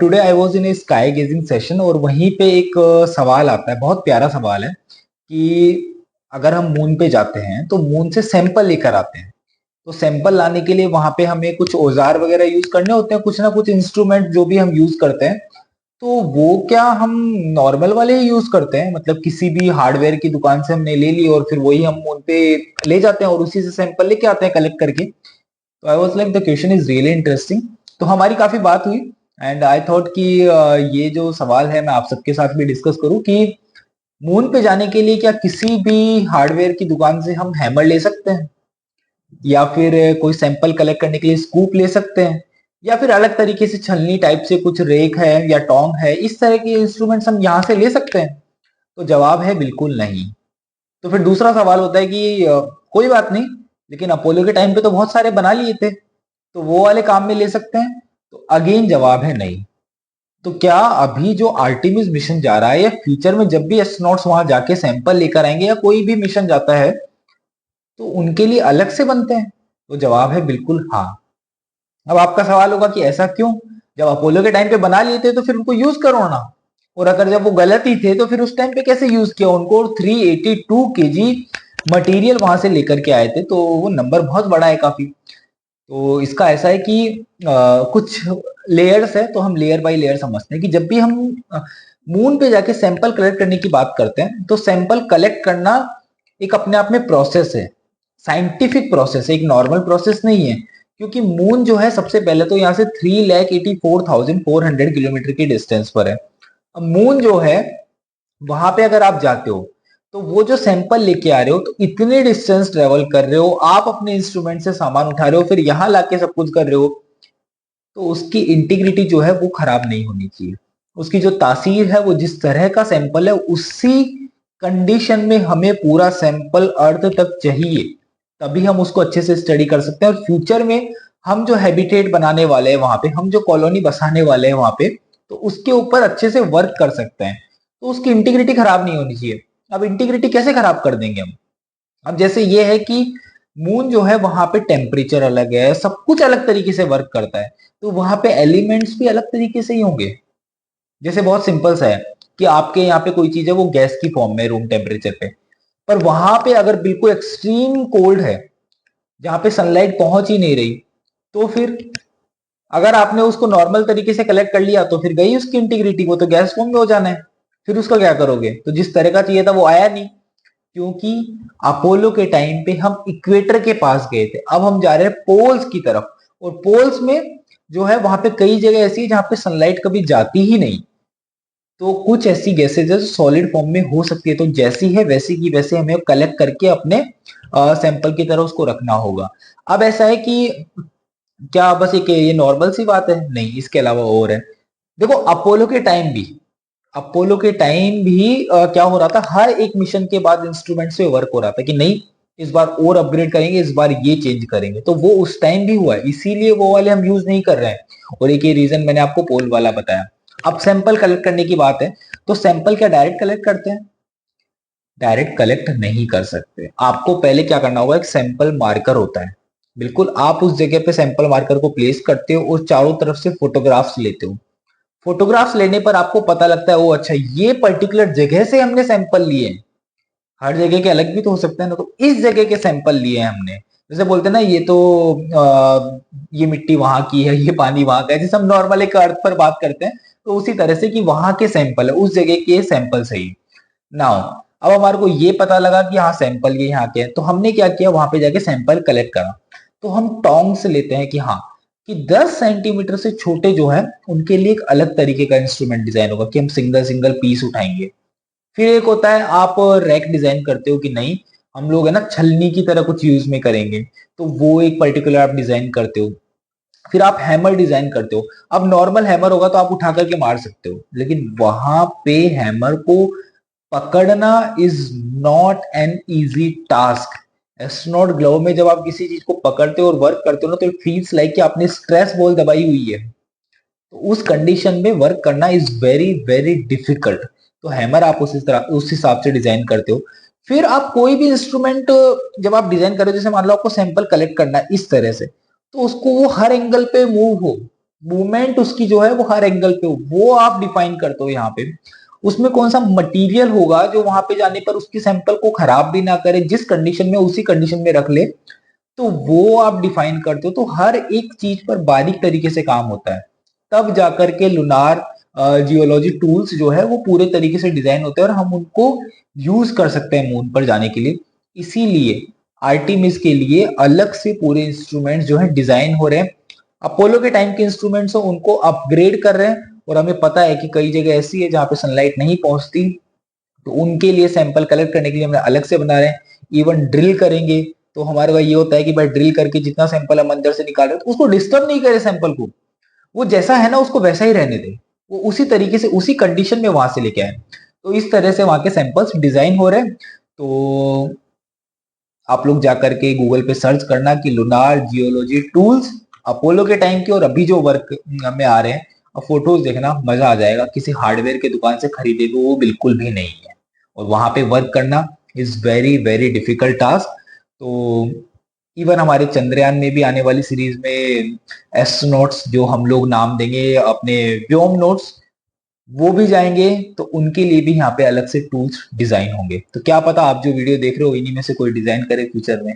Today I was in a sky gazing session और वहीं पे एक सवाल आता है, बहुत प्यारा सवाल है कि अगर हम मून पे जाते हैं तो मून से सैंपल लेकर आते हैं। तो सैंपल लाने के लिए वहां पे हमें कुछ औजार वगैरह यूज करने होते हैं, कुछ ना कुछ इंस्ट्रूमेंट जो भी हम यूज करते हैं। तो वो क्या हम नॉर्मल वाले ही यूज करते हैं, मतलब किसी भी हार्डवेयर की दुकान से हमने ले ली और फिर वही हम मून पे ले जाते हैं और उसी से सैंपल लेके आते हैं कलेक्ट करके। तो I was like the question is really interesting. तो हमारी काफी बात हुई एंड आई थॉट कि ये जो सवाल है मैं आप सबके साथ भी डिस्कस करूं कि मून पे जाने के लिए क्या किसी भी हार्डवेयर की दुकान से हम हैमर ले सकते हैं, या फिर कोई सैंपल कलेक्ट करने के लिए स्कूप ले सकते हैं, या फिर अलग तरीके से छलनी टाइप से कुछ रेक है या टोंग है, इस तरह के इंस्ट्रूमेंट्स हम यहाँ से ले सकते हैं। तो जवाब है बिल्कुल नहीं। तो फिर दूसरा सवाल होता है कि कोई बात नहीं, लेकिन अपोलो के टाइम पे तो बहुत सारे बना लिए थे, तो वो वाले काम में ले सकते हैं। तो अगेन जवाब है नहीं। तो क्या अभी जो आर्टिमिस मिशन जा रहा है या फ्यूचर में जब भी एस्ट्रोनॉट्स वहां जाके सैंपल लेकर आएंगे या कोई भी मिशन जाता है तो उनके लिए अलग से बनते हैं? तो जवाब है बिल्कुल हाँ। अब आपका सवाल होगा कि ऐसा क्यों? जब अपोलो के टाइम पे बना लिए थे तो फिर उनको यूज करो ना। और अगर जब वो गलत ही थे तो फिर उस टाइम पे कैसे यूज किया उनको? 382 केजी मटेरियल वहां से लेकर के आए थे, तो वो नंबर बहुत बड़ा है काफी। तो इसका ऐसा है कि कुछ लेयर्स है, तो हम लेयर बाय लेयर समझते हैं कि जब भी हम मून पे जाके सैंपल कलेक्ट करने की बात करते हैं तो सैंपल कलेक्ट करना एक अपने आप में प्रोसेस है, साइंटिफिक प्रोसेस है, एक नॉर्मल प्रोसेस नहीं है। क्योंकि मून जो है सबसे पहले तो यहाँ से 3,84,400 किलोमीटर की डिस्टेंस पर है। अब मून जो है वहां पे अगर आप जाते हो तो वो जो सैंपल लेके आ रहे हो तो इतने डिस्टेंस ट्रेवल कर रहे हो, आप अपने इंस्ट्रूमेंट से सामान उठा रहे हो, फिर यहाँ लाके सब कुछ कर रहे हो, तो उसकी इंटीग्रिटी जो है वो खराब नहीं होनी चाहिए। उसकी जो तासीर है, वो जिस तरह का सैंपल है उसी कंडीशन में हमें पूरा सैंपल अर्थ तक चाहिए, तभी हम उसको अच्छे से स्टडी कर सकते हैं। और फ्यूचर में हम जो हैबिटेट बनाने वाले हैं वहां पे, हम जो कॉलोनी बसाने वाले हैं वहां पे, तो उसके ऊपर अच्छे से वर्क कर सकते हैं। तो उसकी इंटीग्रिटी खराब नहीं होनी चाहिए। अब इंटीग्रिटी कैसे खराब कर देंगे हम? अब जैसे ये है कि मून जो है वहां पे टेम्परेचर अलग है, सब कुछ अलग तरीके से वर्क करता है, तो वहां पे एलिमेंट्स भी अलग तरीके से ही होंगे। जैसे बहुत सिंपल सा है कि आपके यहाँ पे कोई चीज है वो गैस की फॉर्म में रूम टेम्परेचर पे, पर वहां पे अगर बिल्कुल एक्सट्रीम कोल्ड है जहां पे सनलाइट पहुंच ही नहीं रही, तो फिर अगर आपने उसको नॉर्मल तरीके से कलेक्ट कर लिया तो फिर गई उसकी इंटीग्रिटी, वो तो गैस फॉर्म में हो जाना है। फिर उसका क्या करोगे? तो जिस तरह का चाहिए था वो आया नहीं, क्योंकि अपोलो के टाइम पे हम इक्वेटर के पास गए थे, अब हम जा रहे हैं पोल्स की तरफ। और पोल्स में जो है वहां पे कई जगह ऐसी है जहां पे सनलाइट कभी जाती ही नहीं, तो कुछ ऐसी गैसेज है जो सॉलिड फॉर्म में हो सकती है, तो जैसी है वैसी की वैसे हमें कलेक्ट करके अपने सैंपल की तरह उसको रखना होगा। अब ऐसा है कि क्या बस एक ये नॉर्मल सी बात है? नहीं, इसके अलावा और है। देखो अपोलो के टाइम भी क्या हो रहा था, हर एक मिशन के बाद इंस्ट्रूमेंट से वर्क हो रहा था कि नहीं इस बार और अपग्रेड करेंगे, इस बार ये चेंज करेंगे, तो वो उस टाइम भी हुआ है, इसीलिए वो वाले हम यूज नहीं कर रहे हैं। और एक ये रीजन मैंने आपको पोल वाला बताया। अब सैंपल कलेक्ट करने की बात है, तो सैंपल क्या डायरेक्ट कलेक्ट करते हैं? डायरेक्ट कलेक्ट नहीं कर सकते। आपको पहले क्या करना होगा, एक सैंपल मार्कर होता है, बिल्कुल आप उस जगह पे सैंपल मार्कर को प्लेस करते हो और चारों तरफ से फोटोग्राफ्स लेते हो। फोटोग्राफ्स लेने पर आपको पता लगता है ओ अच्छा ये पर्टिकुलर जगह से हमने सैंपल लिए हैं। हर जगह के अलग भी तो हो सकते हैं ना, तो इस जगह के सैंपल लिए हैं हमने। जैसे बोलते हैं ना ये तो ये मिट्टी वहां की है, ये पानी वहां का है, जैसे हम नॉर्मल एक अर्थ पर बात करते हैं, तो उसी तरह से कि वहां के सैंपल है, उस जगह के सैंपल सही। नाउ अब हमारे को ये पता लगा कि हाँ सैंपल ये यहाँ के हैं, तो हमने क्या किया, वहां पे जाके सैंपल कलेक्ट करा। तो हम टोंग से लेते हैं कि हाँ कि 10 सेंटीमीटर से छोटे जो है उनके लिए एक अलग तरीके का इंस्ट्रूमेंट डिजाइन होगा कि हम सिंगल सिंगल पीस उठाएंगे। फिर एक होता है आप रैक डिजाइन करते हो कि नहीं हम लोग है ना छलनी की तरह कुछ यूज में करेंगे, तो वो एक पर्टिकुलर आप डिजाइन करते हो। फिर आप हैमर डिजाइन करते हो। अब नॉर्मल हैमर होगा तो आप उठा करके मार सकते हो, लेकिन वहां पे हैमर को पकड़ना is not an easy task. Astronaut glove में जब आप किसी चीज को पकड़ते हो और वर्क करते हो ना, तो इट फील्स लाइक कि आपने स्ट्रेस बॉल दबाई हुई है। तो उस कंडीशन में वर्क करना इज वेरी वेरी डिफिकल्ट। तो हैमर आप उस हिसाब से डिजाइन करते हो। फिर आप कोई भी इंस्ट्रूमेंट जब आप डिजाइन करो, जैसे मान लो आपको सैंपल कलेक्ट करना है इस तरह से, तो उसको वो हर एंगल पे मूव हो, मूवमेंट उसकी जो है वो हर एंगल पे हो, वो आप डिफाइन करते हो यहाँ पे। उसमें कौन सा मटेरियल होगा जो वहां पे जाने पर उसकी सैंपल को खराब भी ना करे, जिस कंडीशन में उसी कंडीशन में रख ले, तो वो आप डिफाइन करते हो। तो हर एक चीज पर बारीक तरीके से काम होता है, तब जाकर के लुनार जियोलॉजी टूल्स जो है वो पूरे तरीके से डिजाइन होते हैं और हम उनको यूज कर सकते हैं मून पर जाने के लिए। इसीलिए आर्टिमिस के लिए अलग से पूरे इंस्ट्रूमेंट्स जो है डिजाइन हो रहे हैं। अपोलो के टाइम के इंस्ट्रूमेंट्स हो उनको अपग्रेड कर रहे हैं, और हमें पता है कि कई जगह ऐसी है जहां पे सनलाइट नहीं पहुंचती, तो उनके लिए सैंपल कलेक्ट करने के लिए हम अलग से बना रहे हैं। इवन ड्रिल करेंगे तो हमारे पास ये होता है कि भाई ड्रिल करके जितना सैंपल हम अंदर से निकाल रहे हैं तो उसको डिस्टर्ब नहीं करे सैंपल को, वो जैसा है ना उसको वैसा ही रहने दे, वो उसी तरीके से उसी कंडीशन में वहां से लेके आए। तो इस तरह से वहां के सैंपल्स डिजाइन हो रहे हैं। तो आप लोग जाकर के गूगल पे सर्च करना कि लुनार जियोलॉजी टूल्स, अपोलो के टाइम के और अभी जो वर्क में आ रहे हैं, और फोटोज देखना, मजा आ जाएगा। किसी हार्डवेयर के दुकान से खरीदे तो वो बिल्कुल भी नहीं है, और वहां पे वर्क करना is very very difficult task. तो इवन हमारे चंद्रयान में भी आने वाली सीरीज में एस्ट्रोनॉट्स जो हम लोग नाम देंगे अपने व्योम नोट्स, वो भी जाएंगे, तो उनके लिए भी यहाँ पे अलग से टूल्स डिजाइन होंगे। तो क्या पता आप जो वीडियो देख रहे हो इन्हीं में से कोई डिजाइन करे फ्यूचर में।